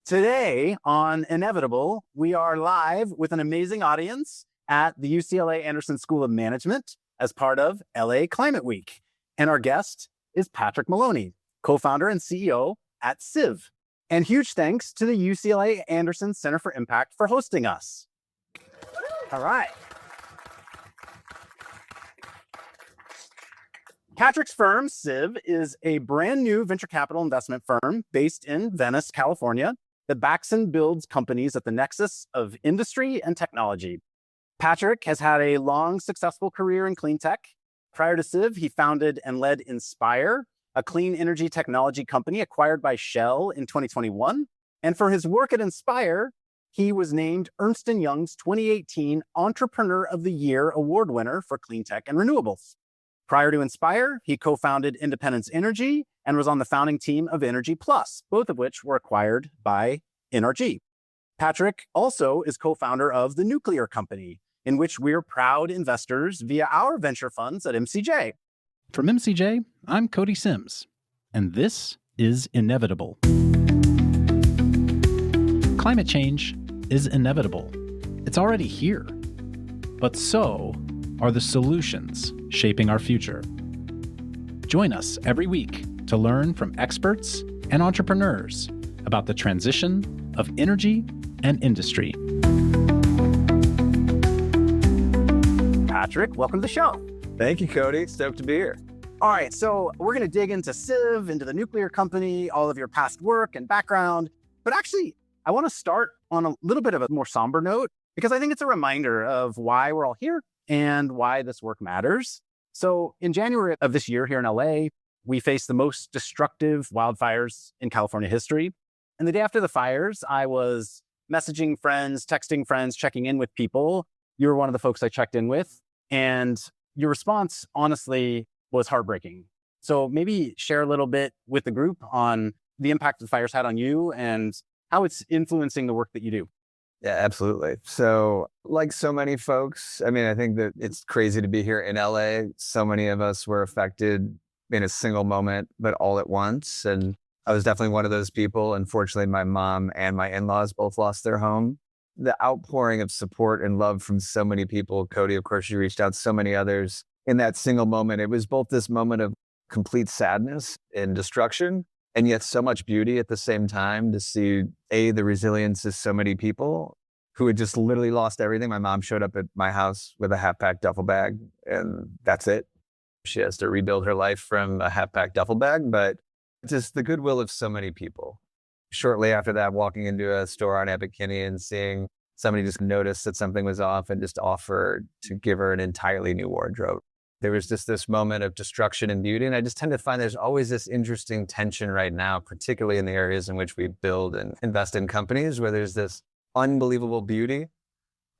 Today on Inevitable, we are live with an amazing audience at the UCLA Anderson School of Management as part of LA Climate Week. And our guest is Patrick Maloney, co-founder and CEO at CIV. And huge thanks to the UCLA Anderson Center for Impact for hosting us. All right. Patrick's firm, CIV, is a brand new venture capital investment firm based in Venice, California, that backs and builds companies at the nexus of industry and technology. Patrick has had a long, successful career in clean tech. Prior to CIV, he founded and led Inspire, a clean energy technology company acquired by Shell in 2021. And for his work at Inspire, he was named Ernst Young's 2018 Entrepreneur of the Year award winner for Clean Tech and Renewables. Prior to Inspire, he co-founded Independence Energy and was on the founding team of Energy Plus, both of which were acquired by NRG. Patrick also is co-founder of The Nuclear Company, in which we're proud investors via our venture funds at MCJ. From MCJ, I'm Cody Sims, and this is Inevitable. Climate change is inevitable. It's already here. But so are the solutions shaping our future. Join us every week to learn from experts and entrepreneurs about the transition of energy and industry. Patrick, welcome to the show. Thank you, Cody. Stoked to be here. All right, so we're going to dig into CIV, into the nuclear company, all of your past work and background. But actually, I want to start on a little bit of a more somber note, because I think it's a reminder of why we're all here and why this work matters. So in January of this year here in LA, we faced the most destructive wildfires in California history. And the day after the fires, I was messaging friends, texting friends, checking in with people. You were one of the folks I checked in with. And your response, honestly, was heartbreaking. So maybe share a little bit with the group on the impact the fires had on you and how it's influencing the work that you do. Yeah, absolutely. So like so many folks, I think that it's crazy to be here in LA. So many of us were affected in a single moment, but all at once. And I was definitely one of those people. Unfortunately, my mom and my in-laws both lost their home. The outpouring of support and love from so many people, Cody, of course, you reached out to so many others in that single moment. It was both this moment of complete sadness and destruction, and yet so much beauty at the same time to see, the resilience of so many people who had just literally lost everything. My mom showed up at my house with a half-packed duffel bag, and that's it. She has to rebuild her life from a half-packed duffel bag, but just the goodwill of so many people. Shortly after that, walking into a store on Epic Kinney and seeing somebody just notice that something was off and just offer to give her an entirely new wardrobe. There was just this moment of destruction and beauty. And I just tend to find there's always this interesting tension right now, particularly in the areas in which we build and invest in companies, where there's this unbelievable beauty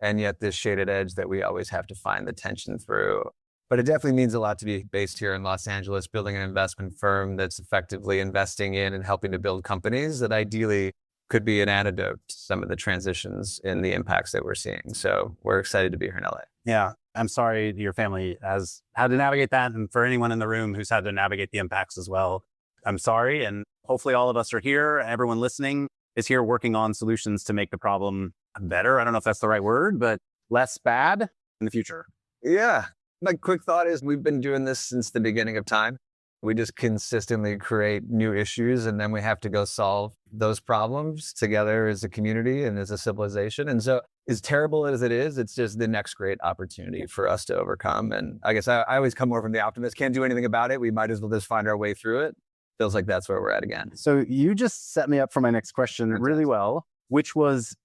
and yet this shaded edge that we always have to find the tension through. But it definitely means a lot to be based here in Los Angeles, building an investment firm that's effectively investing in and helping to build companies that ideally could be an antidote to some of the transitions and the impacts that we're seeing. So we're excited to be here in LA. Yeah, I'm sorry your family has had to navigate that. And for anyone in the room who's had to navigate the impacts as well, I'm sorry. And hopefully all of us are here. Everyone listening is here working on solutions to make the problem better. I don't know if that's the right word, but less bad in the future. Yeah. My quick thought is we've been doing this since the beginning of time. We just consistently create new issues, and then we have to go solve those problems together as a community and as a civilization. And so as terrible as it is, it's just the next great opportunity for us to overcome. And I guess I always come more from the optimist. Can't do anything about it. We might as well just find our way through it. Feels like that's where we're at again. So you just set me up for my next question really well, which was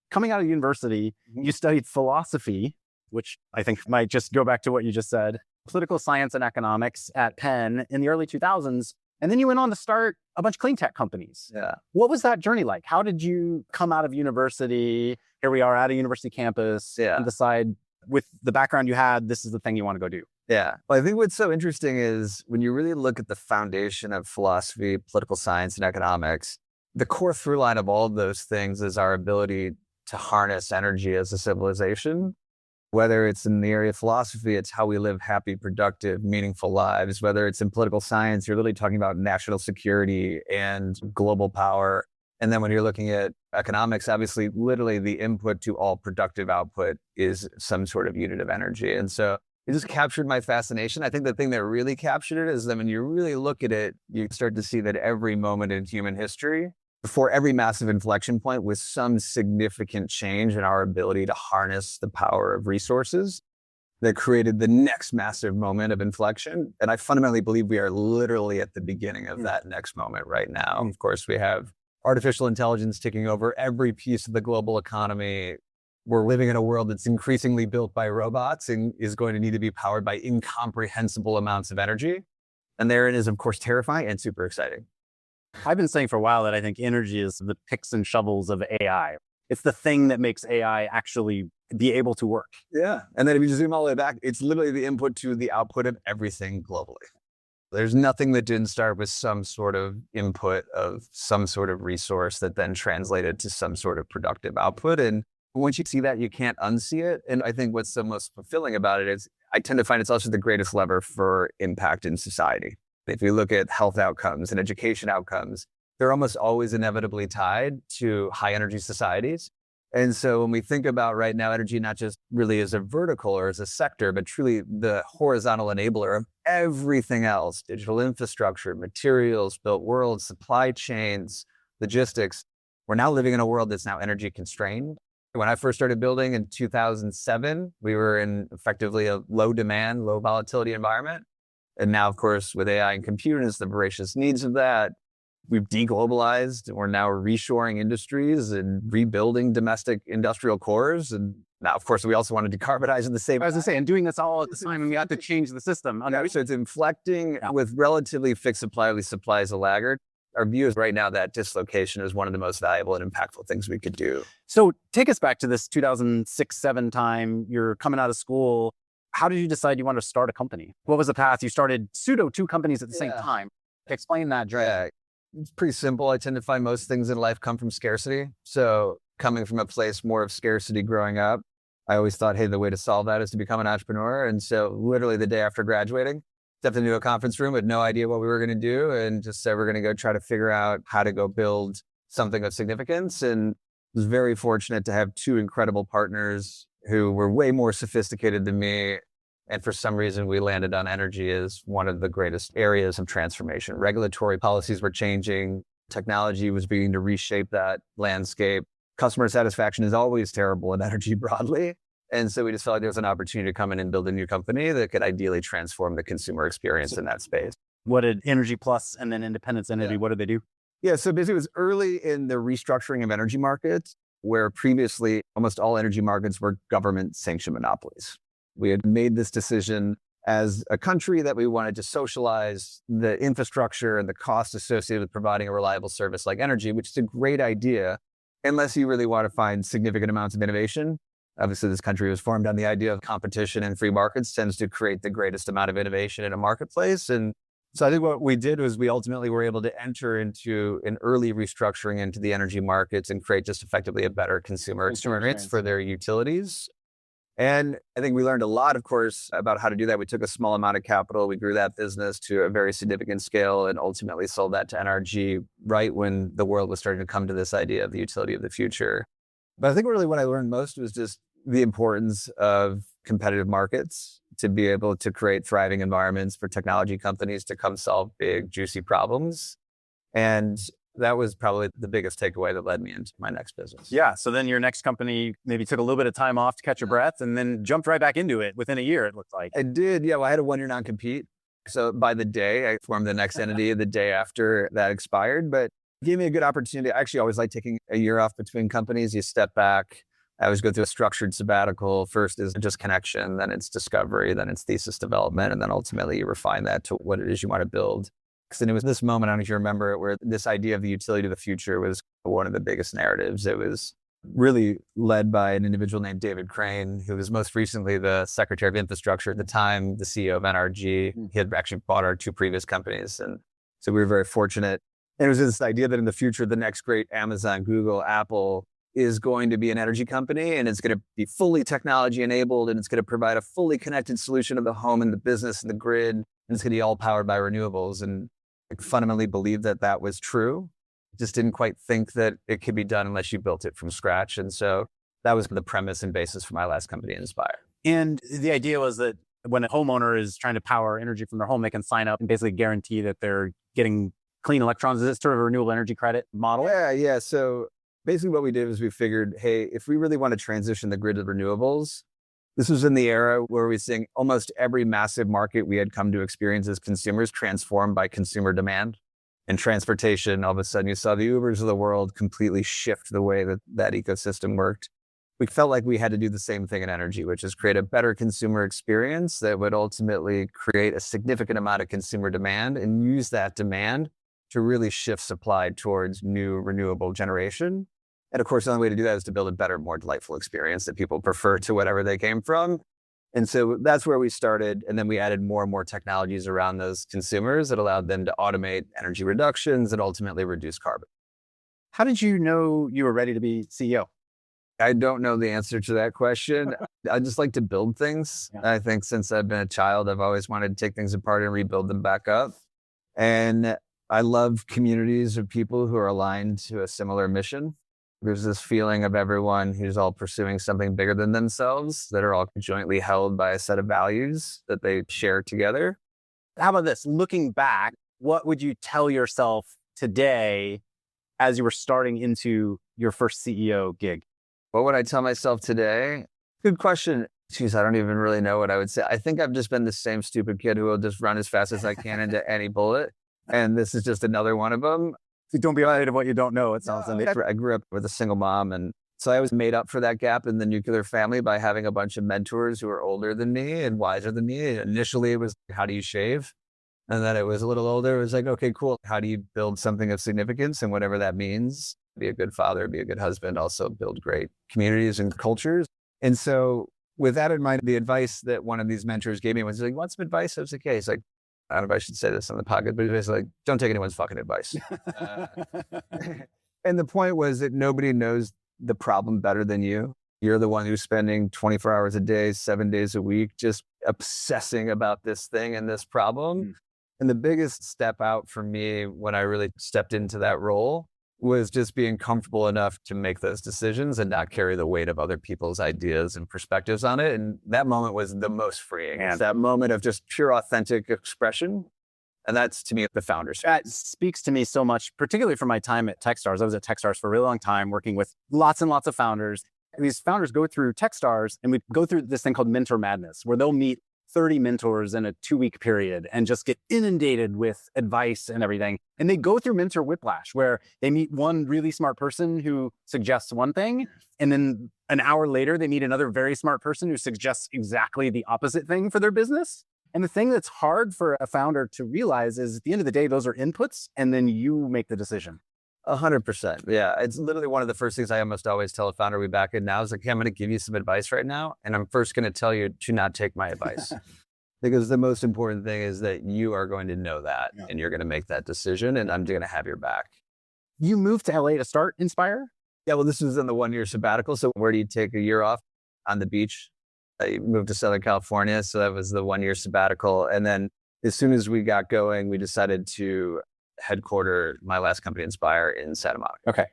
coming out of university, you studied philosophy, which I think might just go back to what you just said, political science and economics at Penn in the early 2000s. And then you went on to start a bunch of clean tech companies. Yeah. What was that journey like? How did you come out of university? Here we are at a university campus and decide with the background you had, this is the thing you want to go do. Yeah. Well, I think what's so interesting is when you really look at the foundation of philosophy, political science, and economics, the core through line of all of those things is our ability to harness energy as a civilization. Whether it's in the area of philosophy, it's how we live happy, productive, meaningful lives. Whether it's in political science, you're literally talking about national security and global power. And then when you're looking at economics, obviously, literally the input to all productive output is some sort of unit of energy. And so it just captured my fascination. I think the thing that really captured it is that when you really look at it, you start to see that every moment in human history, before every massive inflection point, was some significant change in our ability to harness the power of resources that created the next massive moment of inflection. And I fundamentally believe we are literally at the beginning of that next moment right now. Of course, we have artificial intelligence taking over every piece of the global economy. We're living in a world that's increasingly built by robots and is going to need to be powered by incomprehensible amounts of energy. And therein is, of course, terrifying and super exciting. I've been saying for a while that I think energy is the picks and shovels of AI. It's the thing that makes AI actually be able to work. Yeah. And then if you just zoom all the way back, it's literally the input to the output of everything globally. There's nothing that didn't start with some sort of input of some sort of resource that then translated to some sort of productive output. And once you see that, you can't unsee it. And I think what's the most fulfilling about it is I tend to find it's also the greatest lever for impact in society. If you look at health outcomes and education outcomes, they're almost always inevitably tied to high energy societies. And so when we think about right now, energy not just really as a vertical or as a sector, but truly the horizontal enabler of everything else, digital infrastructure, materials, built world, supply chains, logistics, we're now living in a world that's now energy constrained. When I first started building in 2007, we were in effectively a low demand, low volatility environment. And now, of course, with AI and compute, it's the voracious needs of that. We've deglobalized. We're now reshoring industries and rebuilding domestic industrial cores. And now, of course, we also want to decarbonize at the same time. I was going to say, and doing this all at the time, and we have to change the system. So it's inflecting with relatively fixed supply, at least supply is a laggard. Our view is right now that dislocation is one of the most valuable and impactful things we could do. So take us back to this 2006-07 time. You're coming out of school. How did you decide you wanted to start a company? What was the path? You started two companies at the same time. Explain that, Dre. Yeah, it's pretty simple. I tend to find most things in life come from scarcity. So coming from a place more of scarcity growing up, I always thought, hey, the way to solve that is to become an entrepreneur. And so literally the day after graduating, stepped into a conference room with no idea what we were going to do and just said, we're going to go try to figure out how to go build something of significance. And was very fortunate to have two incredible partners who were way more sophisticated than me. And for some reason, we landed on energy as one of the greatest areas of transformation. Regulatory policies were changing. Technology was beginning to reshape that landscape. Customer satisfaction is always terrible in energy broadly. And so we just felt like there was an opportunity to come in and build a new company that could ideally transform the consumer experience in that space. What did Energy Plus and then Independence Energy, what did they do? Yeah, so basically it was early in the restructuring of energy markets, where previously almost all energy markets were government-sanctioned monopolies. We had made this decision as a country that we wanted to socialize the infrastructure and the cost associated with providing a reliable service like energy, which is a great idea, unless you really want to find significant amounts of innovation. Obviously, this country was formed on the idea of competition, and free markets tends to create the greatest amount of innovation in a marketplace. And so I think what we did was we ultimately were able to enter into an early restructuring into the energy markets and create just effectively a better consumer experience for their utilities. And I think we learned a lot, of course, about how to do that. We took a small amount of capital. We grew that business to a very significant scale and ultimately sold that to NRG right when the world was starting to come to this idea of the utility of the future. But I think really what I learned most was just the importance of competitive markets to be able to create thriving environments for technology companies to come solve big, juicy problems. And that was probably the biggest takeaway that led me into my next business. Yeah. So then your next company maybe took a little bit of time off to catch your breath and then jumped right back into it within a year, it looked like. I did. Yeah. Well, I had a 1-year non-compete. So by the day, I formed the next entity the day after that expired, but it gave me a good opportunity. I actually always like taking a year off between companies. You step back. I always go through a structured sabbatical. First is just connection, then it's discovery, then it's thesis development, and then ultimately you refine that to what it is you want to build. And it was this moment, I don't know if you remember it, where this idea of the utility of the future was one of the biggest narratives. It was really led by an individual named David Crane, who was most recently the Secretary of Infrastructure at the time, the CEO of NRG. He had actually bought our two previous companies. And so we were very fortunate. And it was this idea that in the future, the next great Amazon, Google, Apple is going to be an energy company, and it's going to be fully technology enabled, and it's going to provide a fully connected solution of the home and the business and the grid, and it's going to be all powered by renewables. And I fundamentally believe that that was true. Just didn't quite think that it could be done unless you built it from scratch. And so that was the premise and basis for my last company, Inspire. And the idea was that when a homeowner is trying to power energy from their home, they can sign up and basically guarantee that they're getting clean electrons. Is it sort of a renewable energy credit model? Yeah. So basically what we did was we figured, hey, if we really want to transition the grid to renewables, this was in the era where we were seeing almost every massive market we had come to experience as consumers transformed by consumer demand. And transportation, all of a sudden you saw the Ubers of the world completely shift the way that that ecosystem worked. We felt like we had to do the same thing in energy, which is create a better consumer experience that would ultimately create a significant amount of consumer demand and use that demand to really shift supply towards new renewable generation. And of course, the only way to do that is to build a better, more delightful experience that people prefer to whatever they came from. And so that's where we started. And then we added more and more technologies around those consumers that allowed them to automate energy reductions and ultimately reduce carbon. How did you know you were ready to be CEO? I don't know the answer to that question. I just like to build things. Yeah. I think since I've been a child, I've always wanted to take things apart and rebuild them back up. And I love communities of people who are aligned to a similar mission. There's this feeling of everyone who's all pursuing something bigger than themselves, that are all jointly held by a set of values that they share together. How about this? Looking back, what would you tell yourself today as you were starting into your first CEO gig? What would I tell myself today? Good question. Geez, I don't even really know what I would say. I think I've just been the same stupid kid who will just run as fast as I can into any bullet. And this is just another one of them. Don't be afraid of what you don't know, it sounds like. I grew up with a single mom. And so I was made up for that gap in the nuclear family by having a bunch of mentors who were older than me and wiser than me. Initially, it was, how do you shave? And then it was a little older. It was like, okay, cool. How do you build something of significance? And whatever that means, be a good father, be a good husband, also build great communities and cultures. And so with that in mind, the advice that one of these mentors gave me was like, you want some advice? I was like, yeah. He's like, I don't know if I should say this on the podcast, but he's like, don't take anyone's fucking advice. And the point was that nobody knows the problem better than you. You're the one who's spending 24 hours a day, 7 days a week, just obsessing about this thing and this problem. And the biggest step out for me when I really stepped into that role was just being comfortable enough to make those decisions and not carry the weight of other people's ideas and perspectives on it. And that moment was the most freeing. And that moment of just pure authentic expression. And that's, to me, the founders. That speaks to me so much, particularly from my time at Techstars. I was at Techstars for a really long time, working with lots and lots of founders. And these founders go through Techstars, and we go through this thing called mentor madness, where they'll meet 30 mentors in a 2-week period and just get inundated with advice and everything. And they go through mentor whiplash, where they meet one really smart person who suggests one thing, and then an hour later, they meet another very smart person who suggests exactly the opposite thing for their business. And the thing that's hard for a founder to realize is at the end of the day, those are inputs, and then you make the decision. 100%. Yeah. It's literally one of the first things I almost always tell a founder we back in now is like, hey, I'm going to give you some advice right now. And I'm first going to tell you to not take my advice. Because the most important thing is that you are going to know that and you're going to make that decision, and I'm going to have your back. You moved to LA to start Inspire? Yeah. Well, this was in the 1-year sabbatical. So where do you take a year off? On the beach. I moved to Southern California. So that was the 1-year sabbatical. And then as soon as we got going, we decided to headquarter my last company, Inspire, in Santa Monica. Okay.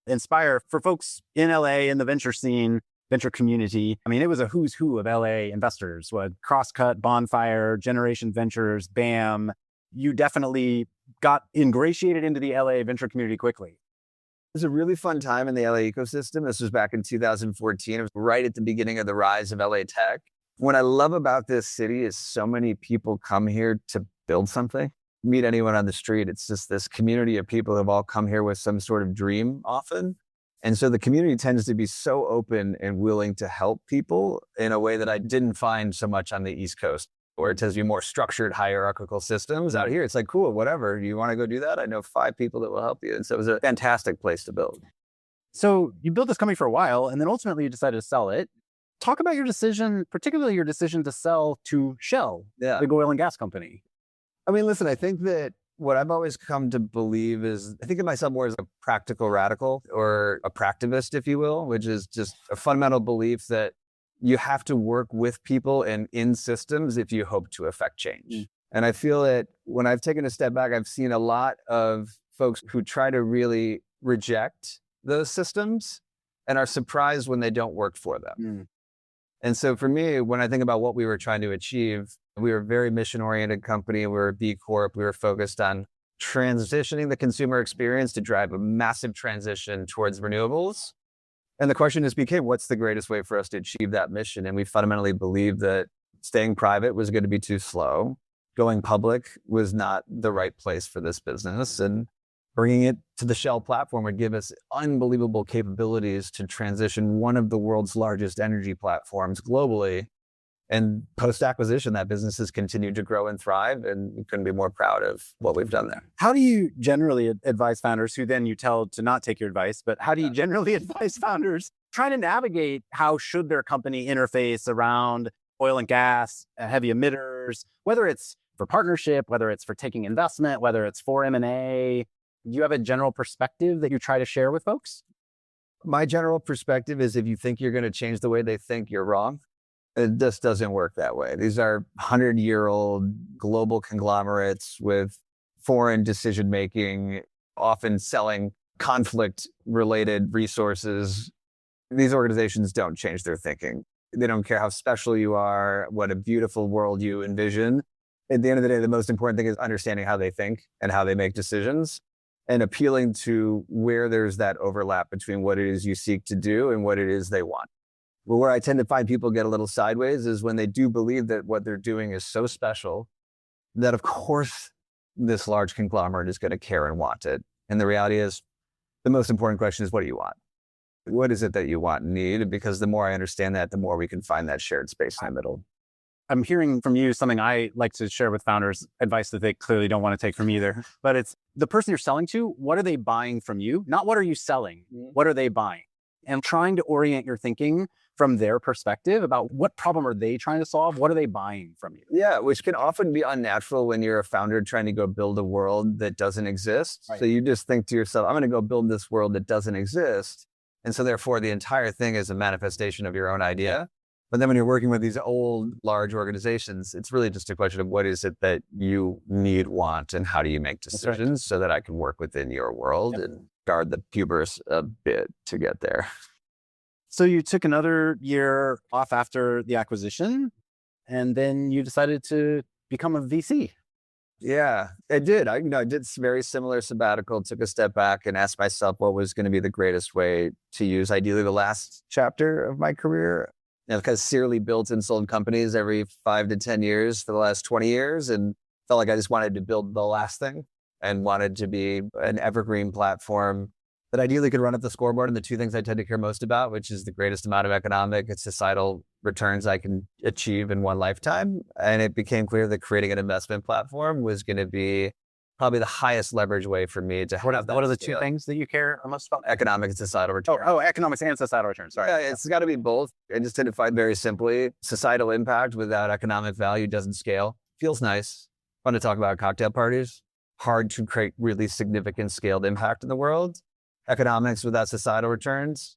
Inspire, for folks in LA, in the venture scene, venture community, I mean, it was a who's who of LA investors. What Crosscut, Bonfire, Generation Ventures, BAM. You definitely got ingratiated into the LA venture community quickly. It was a really fun time in the LA ecosystem. This was back in 2014. It was right at the beginning of the rise of LA tech. What I love about this city is so many people come here to build something. Meet anyone on the street. It's just this community of people who have all come here with some sort of dream often. And so the community tends to be so open and willing to help people in a way that I didn't find so much on the East Coast, where it tends to be more structured hierarchical systems. Out here, it's like, cool, whatever. You want to go do that? I know 5 people that will help you. And so it was a fantastic place to build. So you built this company for a while, and then ultimately you decided to sell it. Talk about your decision, particularly your decision to sell to Shell, the oil and gas company. I mean, listen, I think that what I've always come to believe is, I think of myself more as a practical radical or a practivist, if you will, which is just a fundamental belief that you have to work with people and in systems if you hope to affect change. And I feel that when I've taken a step back, I've seen a lot of folks who try to really reject those systems and are surprised when they don't work for them. Mm. And so for me, when I think about what we were trying to achieve, we were a very mission-oriented company. We were a B Corp. We were focused on transitioning the consumer experience to drive a massive transition towards renewables. And the question just became, what's the greatest way for us to achieve that mission? And we fundamentally believed that staying private was going to be too slow. Going public was not the right place for this business. And bringing it to the Shell platform would give us unbelievable capabilities to transition one of the world's largest energy platforms globally. And post-acquisition, that business has continued to grow and thrive, and we couldn't be more proud of what we've done there. How do you generally advise founders who then you tell to not take your advice, but how do you generally advise founders trying to navigate how should their company interface around oil and gas, heavy emitters, whether it's for partnership, whether it's for taking investment, whether it's for M&A? Do you have a general perspective that you try to share with folks? My general perspective is if you think you're going to change the way they think, you're wrong. It just doesn't work that way. These are 100-year-old global conglomerates with foreign decision-making, often selling conflict-related resources. These organizations don't change their thinking. They don't care how special you are, what a beautiful world you envision. At the end of the day, the most important thing is understanding how they think and how they make decisions, and appealing to where there's that overlap between what it is you seek to do and what it is they want. Well, where I tend to find people get a little sideways is when they do believe that what they're doing is so special that, of course, this large conglomerate is going to care and want it. And the reality is, the most important question is, what do you want? What is it that you want and need? Because the more I understand that, the more we can find that shared space in the middle. I'm hearing from you something I like to share with founders, advice that they clearly don't want to take from either, but it's the person you're selling to, what are they buying from you? Not what are you selling? What are they buying? And trying to orient your thinking from their perspective about what problem are they trying to solve? What are they buying from you? Yeah, which can often be unnatural when you're a founder trying to go build a world that doesn't exist. Right. So you just think to yourself, I'm going to go build this world that doesn't exist. And so therefore, the entire thing is a manifestation of your own idea. But then when you're working with these old, large organizations, it's really just a question of what is it that you need, want, and how do you make decisions so that I can work within your world and guard the hubris a bit to get there. So you took another year off after the acquisition, and then you decided to become a VC. Yeah, I did. I did very similar sabbatical, took a step back and asked myself what was going to be the greatest way to use ideally the last chapter of my career. Because serially built and sold companies every 5 to 10 years for the last 20 years and felt like I just wanted to build the last thing and wanted to be an evergreen platform that ideally could run up the scoreboard and the two things I tend to care most about, which is the greatest amount of economic and societal returns I can achieve in one lifetime. And it became clear that creating an investment platform was going to be probably the highest leverage way for me to have that. What are the two things that you care most about? Economic and societal return. Oh, economics and societal returns. Sorry. Yeah, it's got to be both. I just tend to find very simply, societal impact without economic value doesn't scale. Feels nice. Fun to talk about at cocktail parties. Hard to create really significant scaled impact in the world. Economics without societal returns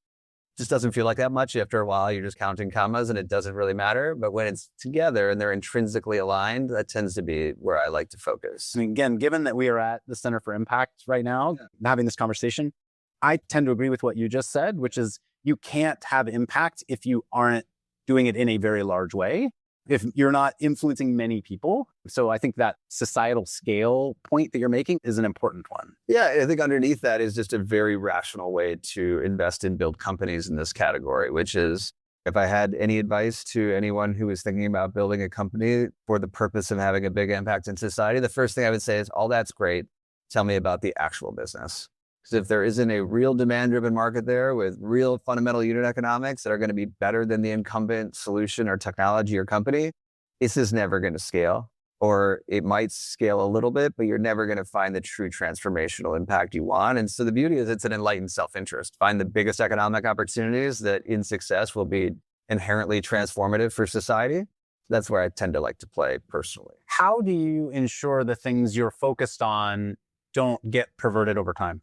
just doesn't feel like that much. After a while, you're just counting commas and it doesn't really matter. But when it's together and they're intrinsically aligned, that tends to be where I like to focus. I mean, again, given that we are at the Center for Impact right now, having this conversation, I tend to agree with what you just said, which is you can't have impact if you aren't doing it in a very large way, if you're not influencing many people. So I think that societal scale point that you're making is an important one. Yeah, I think underneath that is just a very rational way to invest and build companies in this category, which is if I had any advice to anyone who is thinking about building a company for the purpose of having a big impact in society, the first thing I would say is, all that's great. Tell me about the actual business. Because if there isn't a real demand-driven market there with real fundamental unit economics that are going to be better than the incumbent solution or technology or company, this is never going to scale. Or it might scale a little bit, but you're never going to find the true transformational impact you want. And so the beauty is it's an enlightened self-interest. Find the biggest economic opportunities that in success will be inherently transformative for society. That's where I tend to like to play personally. How do you ensure the things you're focused on don't get perverted over time?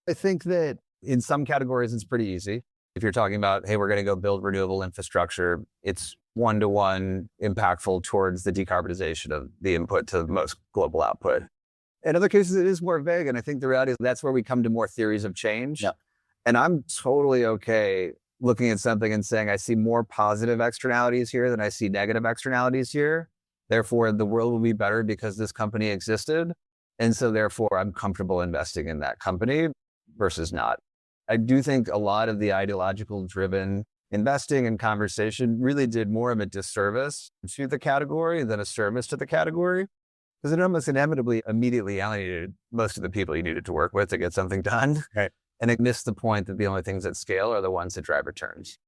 I think that in some categories, it's pretty easy. If you're talking about, hey, we're going to go build renewable infrastructure, it's one-to-one impactful towards the decarbonization of the input to the most global output. In other cases, it is more vague. And I think the reality is that's where we come to more theories of change. Yeah. And I'm totally okay looking at something and saying, I see more positive externalities here than I see negative externalities here. Therefore, the world will be better because this company existed. And so therefore, I'm comfortable investing in that company versus not. I do think a lot of the ideological driven investing and conversation really did more of a disservice to the category than a service to the category, because it almost inevitably immediately alienated most of the people you needed to work with to get something done. Right. And it missed the point that the only things that scale are the ones that drive returns.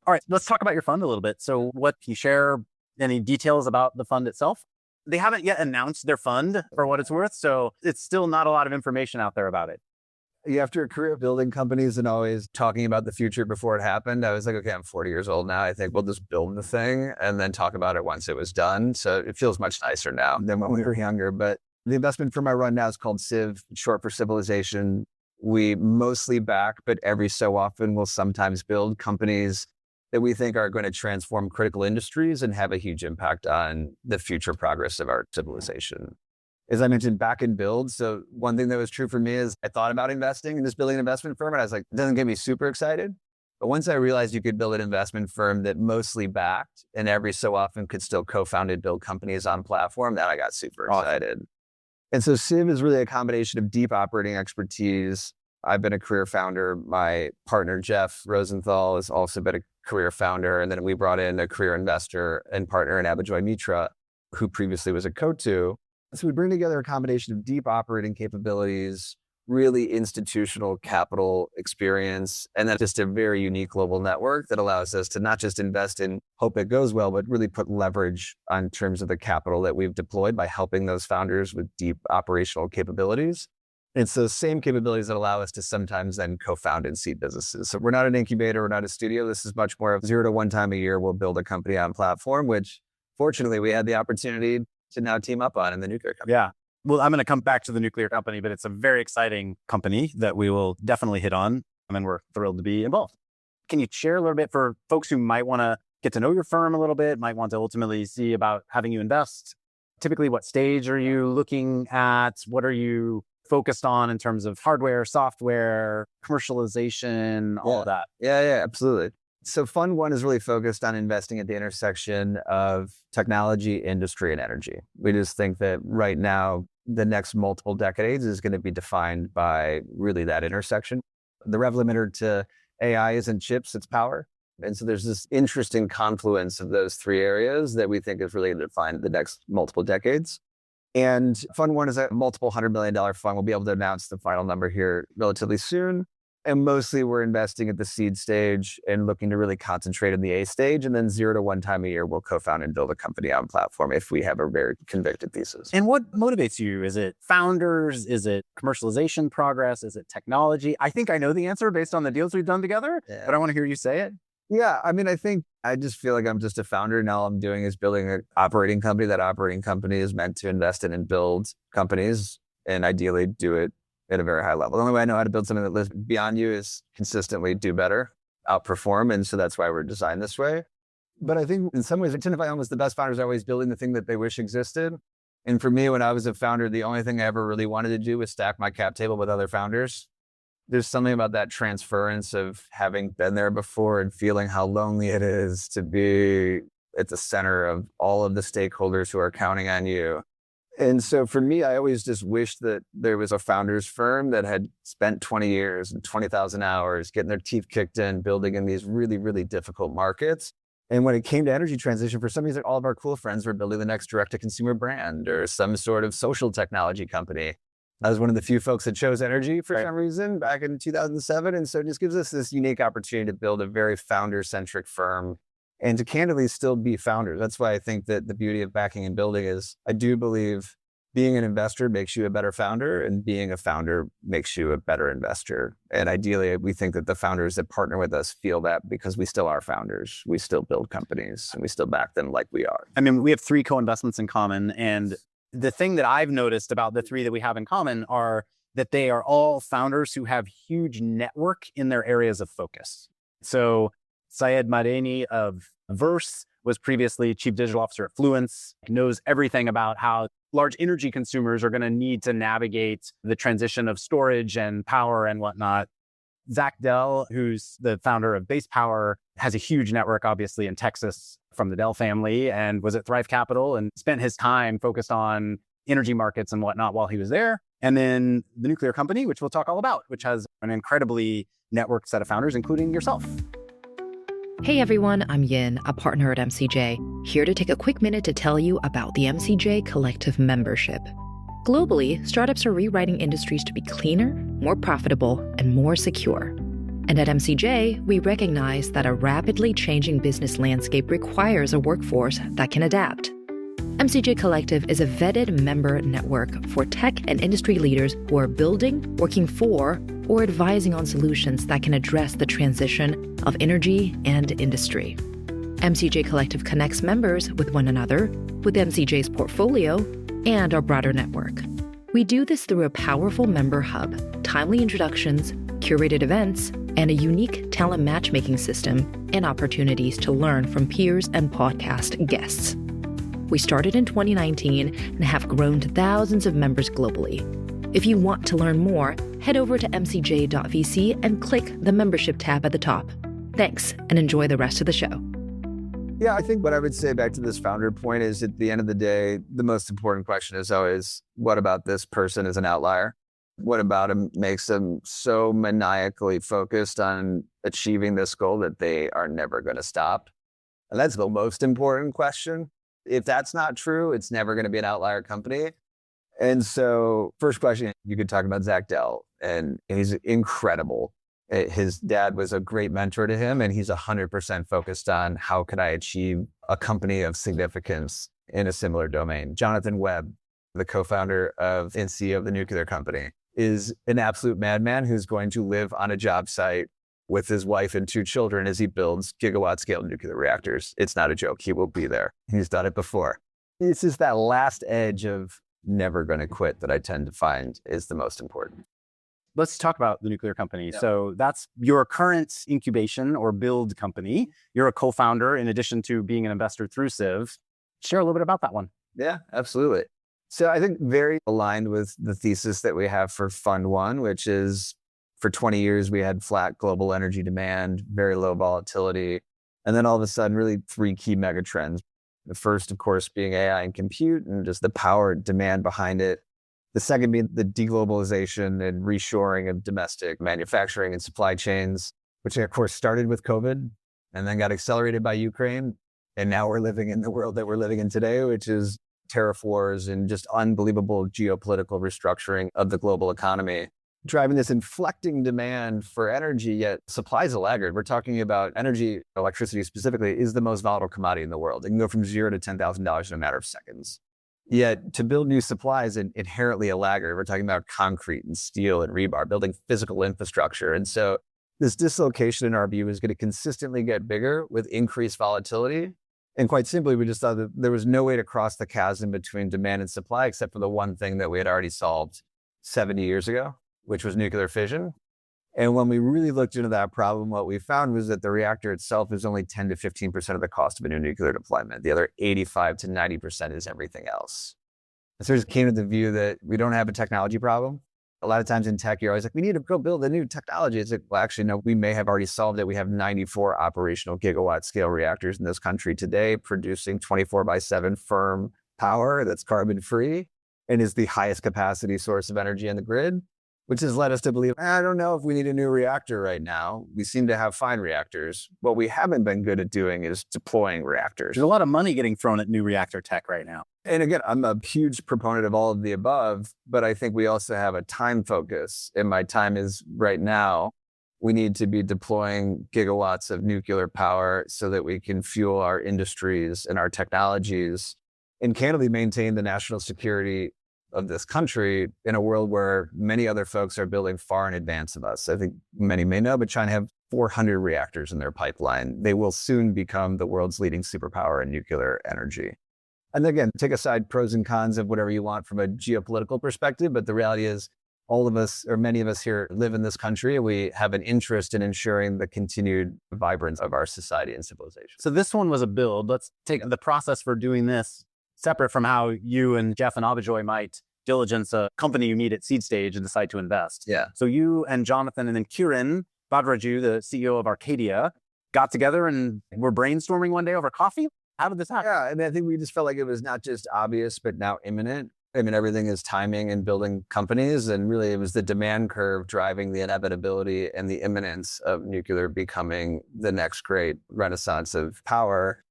All right, let's talk about your fund a little bit. So what can you share any details about the fund itself? They haven't yet announced their fund for what it's worth, so it's still not a lot of information out there about it. After a career building companies and always talking about the future before it happened, I was like, okay, I'm 40 years old now. I think we'll just build the thing and then talk about it once it was done. So it feels much nicer now than when we were younger. But the investment firm I run now is called CIV, short for civilization. We mostly back, but every so often we'll sometimes build companies that we think are going to transform critical industries and have a huge impact on the future progress of our civilization. As I mentioned, back and build. So one thing that was true for me is I thought about investing in this building investment firm and I was like, it doesn't get me super excited. But once I realized you could build an investment firm that mostly backed and every so often could still co-found and build companies on platform, then I got super excited. And so CIV is really a combination of deep operating expertise. I've been a career founder. My partner, Jeff Rosenthal, has also been a career founder. And then we brought in a career investor and partner in Abijoy Mitra, who previously was a Co2. So we bring together a combination of deep operating capabilities, really institutional capital experience, and then just a very unique global network that allows us to not just invest in hope it goes well, but really put leverage on terms of the capital that we've deployed by helping those founders with deep operational capabilities. It's those same capabilities that allow us to sometimes then co-found and seed businesses. So we're not an incubator, we're not a studio. This is much more of 0 to 1 time a year. We'll build a company on platform, which fortunately we had the opportunity to now team up on in the nuclear company. Yeah. Well, I'm going to come back to the nuclear company, but it's a very exciting company that we will definitely hit on. And we're thrilled to be involved. Can you share a little bit for folks who might want to get to know your firm a little bit, might want to ultimately see about having you invest? Typically, what stage are you looking at? What are you focused on in terms of hardware, software, commercialization, all of that? Yeah, absolutely. So Fund 1 is really focused on investing at the intersection of technology, industry, and energy. We just think that right now, the next multiple decades is going to be defined by really that intersection. The rev limiter to AI isn't chips, it's power. And so there's this interesting confluence of those three areas that we think is really going to define the next multiple decades. And Fund 1 is a multiple $100 million fund. We'll be able to announce the final number here relatively soon. And mostly we're investing at the seed stage and looking to really concentrate in the A stage. And then 0 to 1 time a year, we'll co-found and build a company on platform if we have a very convicted thesis. And what motivates you? Is it founders? Is it commercialization progress? Is it technology? I think I know the answer based on the deals we've done together, but I want to hear you say it. Yeah, I mean, I just feel like I'm just a founder. Now all I'm doing is building an operating company. That operating company is meant to invest in and build companies and ideally do it at a very high level. The only way I know how to build something that lives beyond you is consistently do better, outperform. And so that's why we're designed this way. But I think in some ways, I tend to find almost the best founders are always building the thing that they wish existed. And for me, when I was a founder, the only thing I ever really wanted to do was stack my cap table with other founders. There's something about that transference of having been there before and feeling how lonely it is to be at the center of all of the stakeholders who are counting on you. And so for me, I always just wished that there was a founder's firm that had spent 20 years and 20,000 hours getting their teeth kicked in, building in these really, really difficult markets. And when it came to energy transition, for some reason, all of our cool friends were building the next direct-to-consumer brand or some sort of social technology company. I was one of the few folks that chose energy for some reason back in 2007. And so it just gives us this unique opportunity to build a very founder-centric firm and to candidly still be founders. That's why I think that the beauty of backing and building is I do believe being an investor makes you a better founder and being a founder makes you a better investor. And ideally, we think that the founders that partner with us feel that because we still are founders. We still build companies and we still back them like we are. I mean, we have 3 co-investments in common. And the thing that I've noticed about the 3 that we have in common are that they are all founders who have huge network in their areas of focus. So Syed Madani of Verse was previously chief digital officer at Fluence, knows everything about how large energy consumers are going to need to navigate the transition of storage and power and whatnot. Zach Dell, who's the founder of Base Power, has a huge network, obviously, in Texas from the Dell family and was at Thrive Capital and spent his time focused on energy markets and whatnot while he was there. And then the nuclear company, which we'll talk all about, which has an incredibly networked set of founders, including yourself. Hey everyone, I'm Yin, a partner at MCJ, here to take a quick minute to tell you about the MCJ Collective membership. Globally, startups are rewriting industries to be cleaner, more profitable, and more secure. And at MCJ, we recognize that a rapidly changing business landscape requires a workforce that can adapt. MCJ Collective is a vetted member network for tech and industry leaders who are building, working for, or advising on solutions that can address the transition of energy and industry. MCJ Collective connects members with one another, with MCJ's portfolio, and our broader network. We do this through a powerful member hub, timely introductions, curated events, and a unique talent matchmaking system and opportunities to learn from peers and podcast guests. We started in 2019 and have grown to thousands of members globally. If you want to learn more, head over to mcj.vc and click the membership tab at the top. Thanks, and enjoy the rest of the show. Yeah, I think what I would say back to this founder point is at the end of the day, the most important question is always, what about this person is an outlier? What about him makes them so maniacally focused on achieving this goal that they are never going to stop? And that's the most important question. If that's not true, it's never going to be an outlier company. And so first question, you could talk about Zach Dell, and he's incredible. His dad was a great mentor to him, and he's 100% focused on how could I achieve a company of significance in a similar domain. Jonathan Webb, the co-founder of and CEO of the nuclear company, is an absolute madman who's going to live on a job site with his wife and 2 children as he builds gigawatt scale nuclear reactors. It's not a joke. He will be there. He's done it before. It's just that last edge of never going to quit that I tend to find is the most important. Let's talk about the nuclear company. Yeah. So that's your current incubation or build company. You're a co-founder in addition to being an investor through CIV. Share a little bit about that one. Yeah, absolutely. So I think very aligned with the thesis that we have for Fund 1, which is for 20 years, we had flat global energy demand, very low volatility. And then all of a sudden, really 3 key megatrends. The first, of course, being AI and compute and just the power demand behind it. The second being the deglobalization and reshoring of domestic manufacturing and supply chains, which of course started with COVID and then got accelerated by Ukraine. And now we're living in the world that we're living in today, which is tariff wars and just unbelievable geopolitical restructuring of the global economy, driving this inflecting demand for energy, yet supply is a laggard. We're talking about energy, electricity specifically, is the most volatile commodity in the world. It can go from $0 to $10,000 in a matter of seconds. Yet to build new supply is inherently a laggard. We're talking about concrete and steel and rebar, building physical infrastructure. And so this dislocation in our view is going to consistently get bigger with increased volatility. And quite simply, we just thought that there was no way to cross the chasm between demand and supply except for the one thing that we had already solved 70 years ago, which was nuclear fission. And when we really looked into that problem, what we found was that the reactor itself is only 10 to 15% of the cost of a new nuclear deployment. The other 85 to 90% is everything else. And so we just came to the view that we don't have a technology problem. A lot of times in tech, you're always like, we need to go build a new technology. It's like, well, actually, no, we may have already solved it. We have 94 operational gigawatt scale reactors in this country today, producing 24/7 firm power that's carbon free and is the highest capacity source of energy in the grid, which has led us to believe, I don't know if we need a new reactor right now. We seem to have fine reactors. What we haven't been good at doing is deploying reactors. There's a lot of money getting thrown at new reactor tech right now. And again, I'm a huge proponent of all of the above, but I think we also have a time focus. And my time is right now. We need to be deploying gigawatts of nuclear power so that we can fuel our industries and our technologies and candidly maintain the national security of this country in a world where many other folks are building far in advance of us. I think many may know, but China have 400 reactors in their pipeline. They will soon become the world's leading superpower in nuclear energy. And again, take aside pros and cons of whatever you want from a geopolitical perspective, but the reality is all of us, or many of us here, live in this country. We have an interest in ensuring the continued vibrance of our society and civilization. So this one was a build. Let's take the process for doing this separate from how you and Jeff and Abijoy might diligence a company you meet at seed stage and decide to invest. Yeah. So you and Jonathan and then Kiran Badraju, the CEO of Arcadia, got together and were brainstorming one day over coffee. How did this happen? Yeah, and I think we just felt like it was not just obvious, but now imminent. I mean, everything is timing and building companies, and really it was the demand curve driving the inevitability and the imminence of nuclear becoming the next great renaissance of power.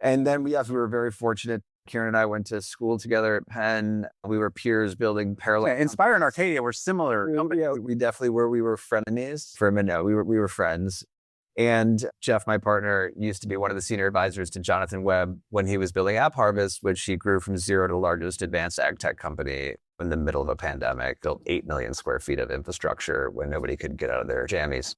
And then we were very fortunate. Karen and I went to school together at Penn. We were peers building parallel. Yeah, Inspire and Arcadia were similar companies. Yeah, we definitely were. We were frenemies for a minute. No, we were friends. And Jeff, my partner, used to be one of the senior advisors to Jonathan Webb when he was building App Harvest, which he grew from zero to the largest advanced ag tech company in the middle of a pandemic, built 8 million square feet of infrastructure when nobody could get out of their jammies.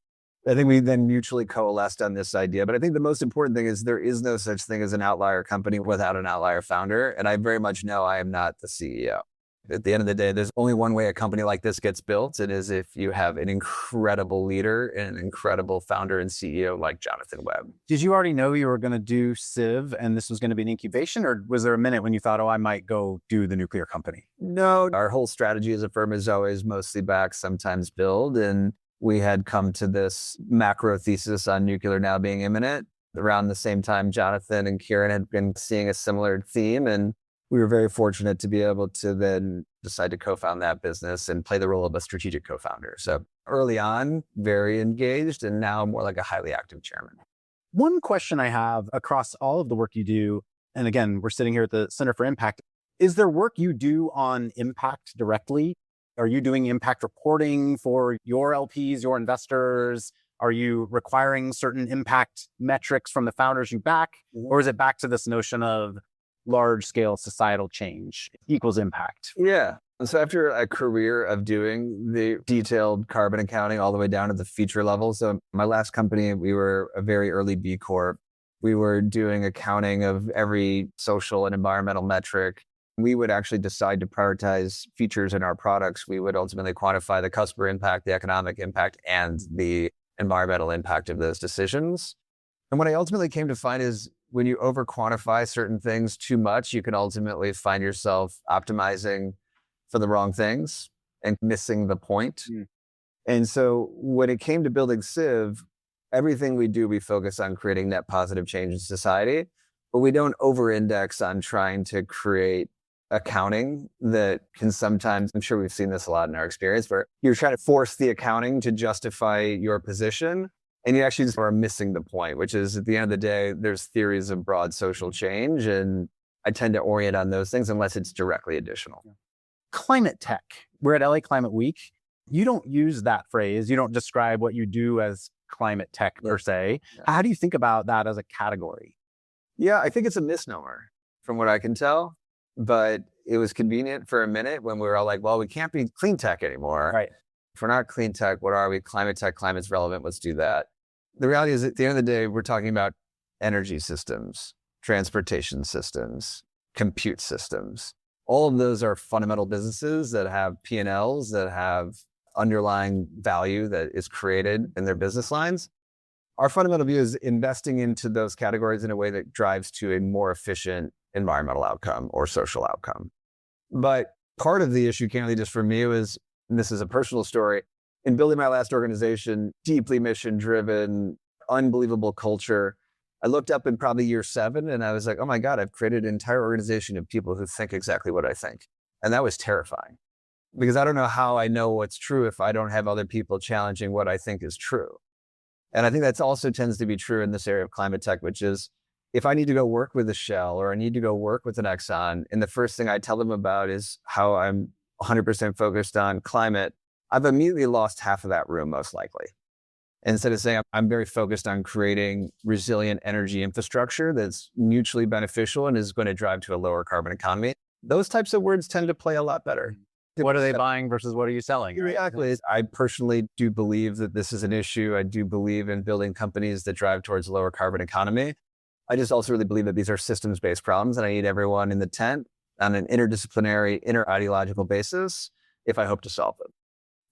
I think we then mutually coalesced on this idea. But I think the most important thing is there is no such thing as an outlier company without an outlier founder. And I very much know I am not the CEO. At the end of the day, there's only one way a company like this gets built. It is if you have an incredible leader and an incredible founder and CEO like Jonathan Webb. Did you already know you were going to do CIV and this was going to be an incubation? Or was there a minute when you thought, oh, I might go do the nuclear company? No, our whole strategy as a firm is always mostly back, sometimes build. And we had come to this macro thesis on nuclear now being imminent. Around the same time, Jonathan and Kieran had been seeing a similar theme. And we were very fortunate to be able to then decide to co-found that business and play the role of a strategic co-founder. So early on, very engaged, and now more like a highly active chairman. One question I have across all of the work you do, and again, we're sitting here at the Center for Impact, is there work you do on impact directly? Are you doing impact reporting for your LPs, your investors? Are you requiring certain impact metrics from the founders you back? Or is it back to this notion of large-scale societal change equals impact? Yeah. So after a career of doing the detailed carbon accounting all the way down to the feature level. So my last company, we were a very early B Corp. We were doing accounting of every social and environmental metric. We would actually decide to prioritize features in our products. We would ultimately quantify the customer impact, the economic impact, and the environmental impact of those decisions. And what I ultimately came to find is when you over quantify certain things too much, you can ultimately find yourself optimizing for the wrong things and missing the point. And so when it came to building CIV, everything we do, we focus on creating net positive change in society, but we don't over-index on trying to create accounting that can sometimes, I'm sure we've seen this a lot in our experience, where you're trying to force the accounting to justify your position. And you actually just are missing the point, which is at the end of the day, there's theories of broad social change. And I tend to orient on those things unless it's directly additional. Climate tech. We're at LA Climate Week. You don't use that phrase. You don't describe what you do as climate tech per se. Yeah. How do you think about that as a category? Yeah, I think it's a misnomer from what I can tell. But it was convenient for a minute when we were all like, well, we can't be clean tech anymore. Right. If we're not clean tech, what are we? Climate tech, climate's relevant. Let's do that. The reality is at the end of the day, we're talking about energy systems, transportation systems, compute systems. All of those are fundamental businesses that have P&Ls, that have underlying value that is created in their business lines. Our fundamental view is investing into those categories in a way that drives to a more efficient environmental outcome or social outcome. But part of the issue, candidly, just for me was, and this is a personal story, in building my last organization, deeply mission-driven, unbelievable culture, I looked up in probably year 7 and I was like, oh my God, I've created an entire organization of people who think exactly what I think. And that was terrifying because I don't know how I know what's true if I don't have other people challenging what I think is true. And I think that also tends to be true in this area of climate tech, which is if I need to go work with a Shell or I need to go work with an Exxon, and the first thing I tell them about is how I'm 100% focused on climate, I've immediately lost half of that room, most likely. Instead of saying I'm very focused on creating resilient energy infrastructure that's mutually beneficial and is going to drive to a lower carbon economy, those types of words tend to play a lot better. What are they buying versus what are you selling? Exactly. I personally do believe that this is an issue. I do believe in building companies that drive towards a lower carbon economy. I just also really believe that these are systems-based problems and I need everyone in the tent on an interdisciplinary, inter-ideological basis if I hope to solve them.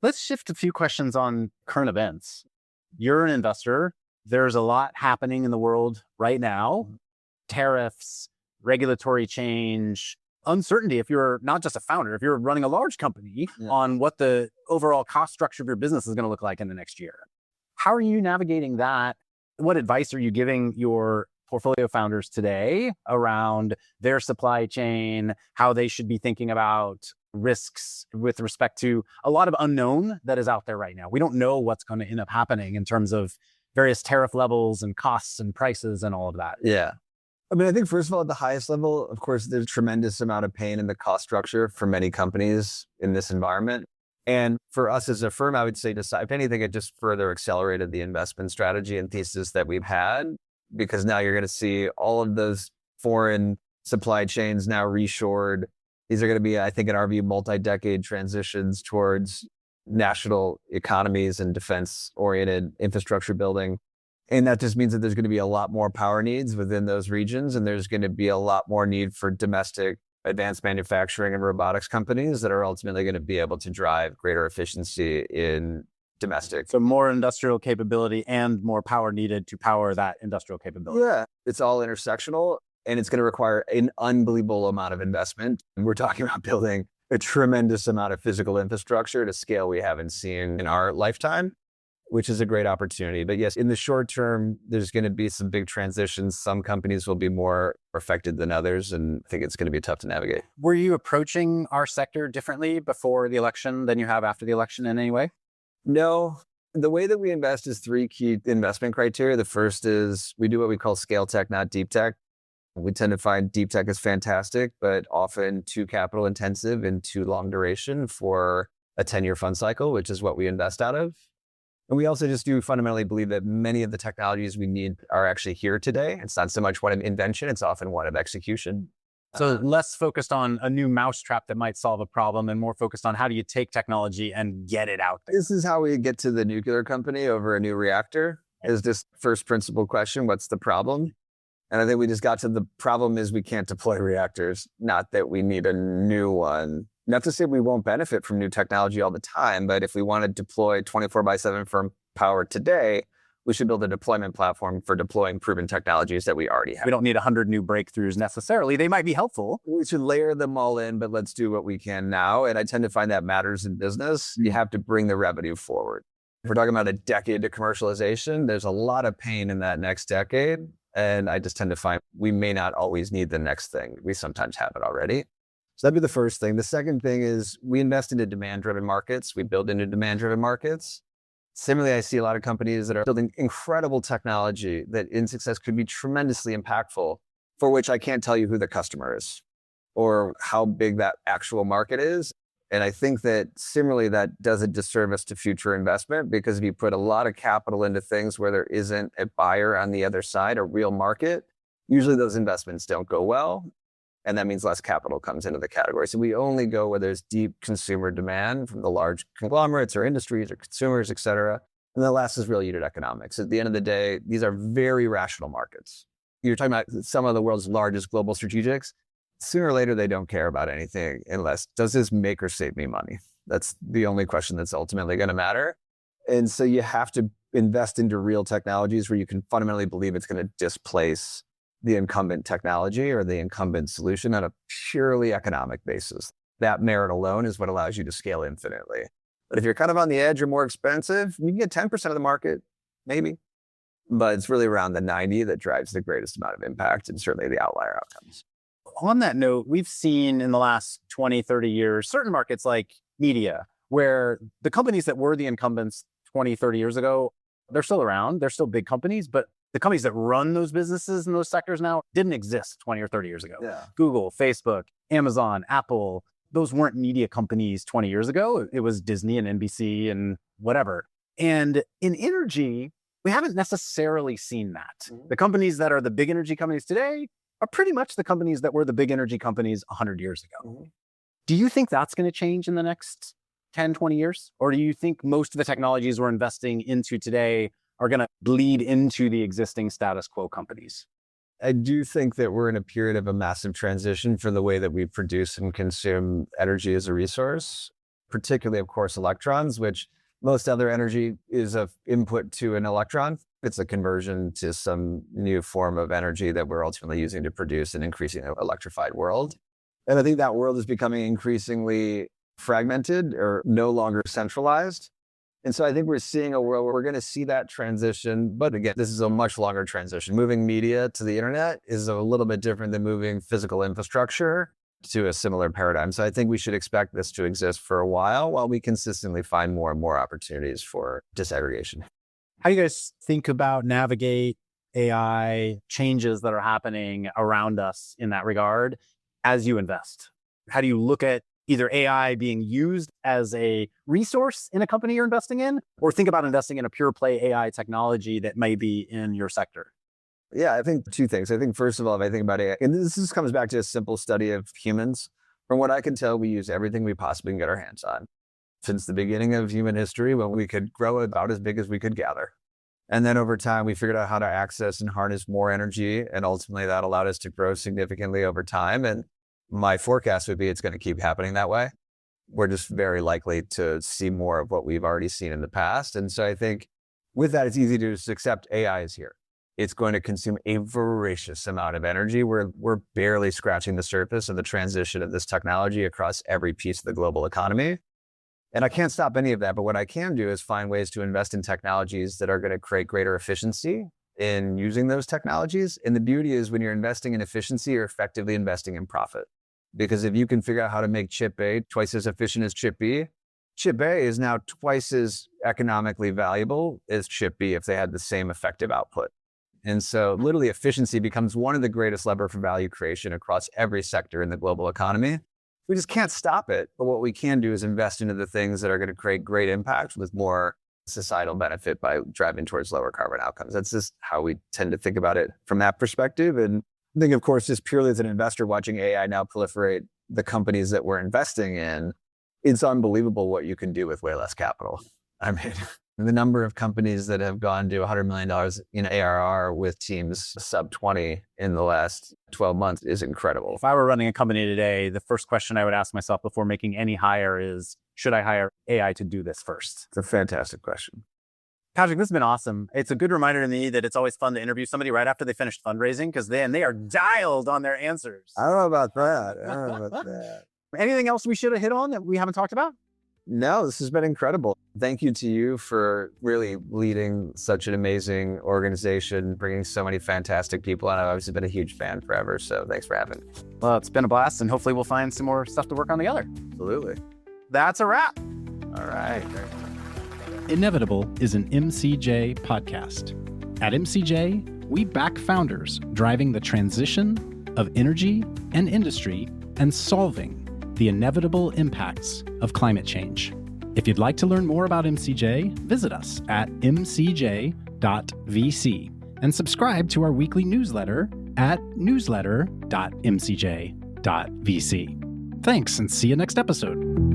Let's shift a few questions on current events. You're an investor. There's a lot happening in the world right now. Tariffs, regulatory change, uncertainty if you're not just a founder, if you're running a large company on what the overall cost structure of your business is going to look like in the next year. How are you navigating that? What advice are you giving your portfolio founders today around their supply chain, how they should be thinking about risks with respect to a lot of unknown that is out there right now? We don't know what's going to end up happening in terms of various tariff levels and costs and prices and all of that. Yeah. I mean, I think first of all, at the highest level, of course, there's a tremendous amount of pain in the cost structure for many companies in this environment. And for us as a firm, I would say, if anything, it just further accelerated the investment strategy and thesis that we've had, because now you're going to see all of those foreign supply chains now reshored. These are going to be, I think, in our view, multi-decade transitions towards national economies and defense-oriented infrastructure building. And that just means that there's going to be a lot more power needs within those regions, and there's going to be a lot more need for domestic advanced manufacturing and robotics companies that are ultimately going to be able to drive greater efficiency in domestic. So more industrial capability and more power needed to power that industrial capability. Yeah, it's all intersectional, and it's going to require an unbelievable amount of investment. And we're talking about building a tremendous amount of physical infrastructure at a scale we haven't seen in our lifetime, which is a great opportunity. But yes, in the short term, there's going to be some big transitions. Some companies will be more affected than others, and I think it's going to be tough to navigate. Were you approaching our sector differently before the election than you have after the election in any way? No. The way that we invest is three key investment criteria. The first is we do what we call scale tech, not deep tech. We tend to find deep tech is fantastic, but often too capital intensive and too long duration for a 10-year fund cycle, which is what we invest out of. And we also just do fundamentally believe that many of the technologies we need are actually here today. It's not so much one of invention, it's often one of execution. So less focused on a new mousetrap that might solve a problem and more focused on how do you take technology and get it out there. This is how we get to the nuclear company over a new reactor, is this first principle question, what's the problem? And I think we just got to the problem is we can't deploy reactors, not that we need a new one. Not to say we won't benefit from new technology all the time, but if we want to deploy 24/7 firm power today, we should build a deployment platform for deploying proven technologies that we already have. We don't need 100 new breakthroughs necessarily. They might be helpful. We should layer them all in, but let's do what we can now. And I tend to find that matters in business. You have to bring the revenue forward. If we're talking about a decade to commercialization, there's a lot of pain in that next decade. And I just tend to find we may not always need the next thing. We sometimes have it already. So that'd be the first thing. The second thing is we invest into demand-driven markets. We build into demand-driven markets. Similarly, I see a lot of companies that are building incredible technology that in success could be tremendously impactful, for which I can't tell you who the customer is or how big that actual market is. And I think that similarly, that does a disservice to future investment, because if you put a lot of capital into things where there isn't a buyer on the other side, a real market, usually those investments don't go well. And that means less capital comes into the category. So we only go where there's deep consumer demand from the large conglomerates or industries or consumers, et cetera. And the last is real unit economics. At the end of the day, these are very rational markets. You're talking about some of the world's largest global strategics. Sooner or later, they don't care about anything unless, does this make or save me money? That's the only question that's ultimately going to matter. And so you have to invest into real technologies where you can fundamentally believe it's going to displace the incumbent technology or the incumbent solution on a purely economic basis. That merit alone is what allows you to scale infinitely. But if you're kind of on the edge or more expensive, you can get 10% of the market, maybe. But it's really around the 90 that drives the greatest amount of impact and certainly the outlier outcomes. On that note, we've seen in the last 20, 30 years, certain markets like media, where the companies that were the incumbents 20, 30 years ago, they're still around. They're still big companies, but the companies that run those businesses in those sectors now didn't exist 20 or 30 years ago. Yeah. Google, Facebook, Amazon, Apple, those weren't media companies 20 years ago. It was Disney and NBC and whatever. And in energy, we haven't necessarily seen that. Mm-hmm. The companies that are the big energy companies today are pretty much the companies that were the big energy companies 100 years ago. Mm-hmm. Do you think that's going to change in the next 10, 20 years? Or do you think most of the technologies we're investing into today are going to bleed into the existing status quo companies? I do think that we're in a period of a massive transition for the way that we produce and consume energy as a resource. particularly, of course, electrons, which most other energy is an input to an electron. It's a conversion to some new form of energy that we're ultimately using to produce an increasingly electrified world. And I think that world is becoming increasingly fragmented or no longer centralized. And so I think we're seeing a world where we're going to see that transition. But again, this is a much longer transition. Moving media to the internet is a little bit different than moving physical infrastructure to a similar paradigm. So I think we should expect this to exist for a while we consistently find more and more opportunities for disaggregation. How do you guys think about navigate AI changes that are happening around us in that regard as you invest? How do you look at either AI being used as a resource in a company you're investing in, or think about investing in a pure play AI technology that may be in your sector? Yeah, I think two things. I think first of all, if I think about AI, and this comes back to a simple study of humans. From what I can tell, we use everything we possibly can get our hands on. Since the beginning of human history, when we could grow about as big as we could gather. And then over time, we figured out how to access and harness more energy. And ultimately that allowed us to grow significantly over time. And my forecast would be it's going to keep happening that way. We're just very likely to see more of what we've already seen in the past. And so I think with that, it's easy to just accept AI is here. It's going to consume a voracious amount of energy. We're barely scratching the surface of the transition of this technology across every piece of the global economy. And I can't stop any of that, but what I can do is find ways to invest in technologies that are going to create greater efficiency in using those technologies. And the beauty is when you're investing in efficiency, you're effectively investing in profit. Because if you can figure out how to make chip A twice as efficient as chip B, chip A is now twice as economically valuable as chip B if they had the same effective output. And so literally efficiency becomes one of the greatest levers for value creation across every sector in the global economy. We just can't stop it. But what we can do is invest into the things that are going to create great impact with more societal benefit by driving towards lower carbon outcomes. That's just how we tend to think about it from that perspective. And I think, of course, just purely as an investor watching AI now proliferate the companies that we're investing in, it's unbelievable what you can do with way less capital. I mean, the number of companies that have gone to $100 million in ARR with teams sub 20 in the last 12 months is incredible. If I were running a company today, the first question I would ask myself before making any hire is, should I hire AI to do this first? It's a fantastic question. Patrick, this has been awesome. It's a good reminder to me that it's always fun to interview somebody right after they finished fundraising, because then they are dialed on their answers. I don't know about that. Anything else we should have hit on that we haven't talked about? No, this has been incredible. Thank you to you for really leading such an amazing organization, bringing so many fantastic people. And I've obviously been a huge fan forever. So thanks for having me. Well, it's been a blast, and hopefully we'll find some more stuff to work on together. Absolutely. That's a wrap. All right. Inevitable is an MCJ podcast. At MCJ, we back founders driving the transition of energy and industry and solving the inevitable impacts of climate change. If you'd like to learn more about MCJ, visit us at mcj.vc and subscribe to our weekly newsletter at newsletter.mcj.vc. Thanks, and see you next episode.